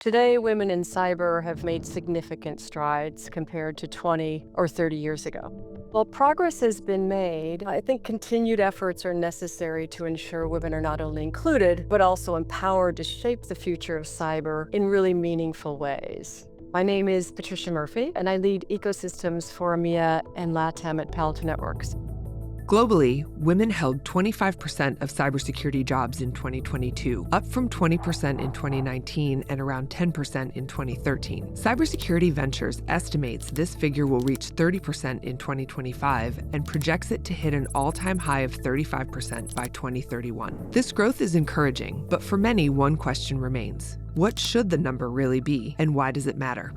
Today, women in cyber have made significant strides compared to 20 or 30 years ago. While progress has been made, I think continued efforts are necessary to ensure women are not only included, but also empowered to shape the future of cyber in really meaningful ways. My name is Patricia Murphy, and I lead ecosystems for EMEA and LATAM at Palo Alto Networks. Globally, women held 25% of cybersecurity jobs in 2022, up from 20% in 2019 and around 10% in 2013. Cybersecurity Ventures estimates this figure will reach 30% in 2025 and projects it to hit an all-time high of 35% by 2031. This growth is encouraging, but for many, one question remains. What should the number really be, and why does it matter?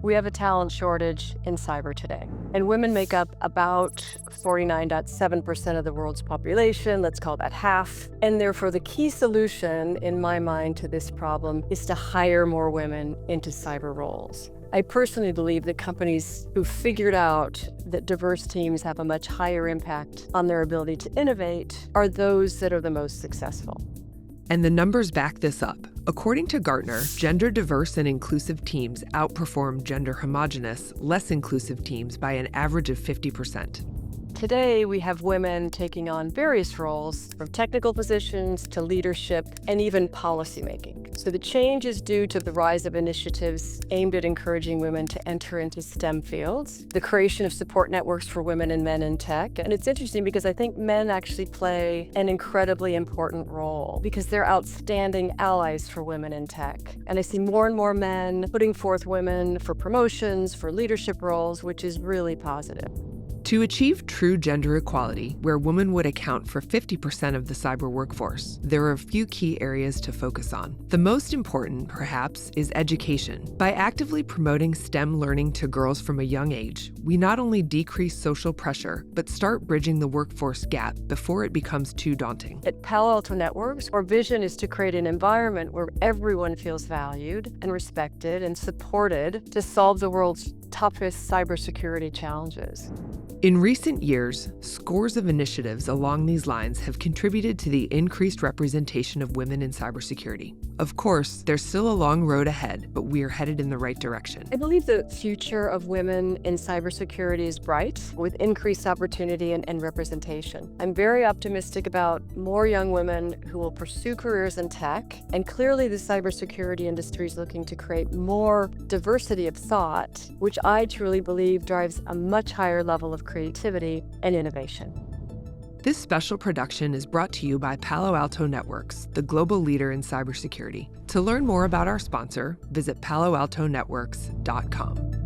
We have a talent shortage in cyber today, and women make up about 49.7% of the world's population, let's call that half. And therefore, the key solution, in my mind, to this problem is to hire more women into cyber roles. I personally believe that companies who figured out that diverse teams have a much higher impact on their ability to innovate are those that are the most successful. And the numbers back this up. According to Gartner, gender diverse and inclusive teams outperform gender homogeneous, less inclusive teams by an average of 50%. Today, we have women taking on various roles, from technical positions to leadership and even policymaking. So the change is due to the rise of initiatives aimed at encouraging women to enter into STEM fields, the creation of support networks for women and men in tech. And it's interesting because I think men actually play an incredibly important role because they're outstanding allies for women in tech. And I see more and more men putting forth women for promotions, for leadership roles, which is really positive. To achieve true gender equality, where women would account for 50% of the cyber workforce, there are a few key areas to focus on. The most important, perhaps, is education. By actively promoting STEM learning to girls from a young age, we not only decrease social pressure, but start bridging the workforce gap before it becomes too daunting. At Palo Alto Networks, our vision is to create an environment where everyone feels valued and respected and supported to solve the world's toughest cybersecurity challenges. In recent years, scores of initiatives along these lines have contributed to the increased representation of women in cybersecurity. Of course, there's still a long road ahead, but we are headed in the right direction. I believe the future of women in cybersecurity is bright, with increased opportunity and representation. I'm very optimistic about more young women who will pursue careers in tech, and clearly the cybersecurity industry is looking to create more diversity of thought, which I truly believe drives a much higher level of creativity and innovation. This special production is brought to you by Palo Alto Networks, the global leader in cybersecurity. To learn more about our sponsor, visit paloaltonetworks.com.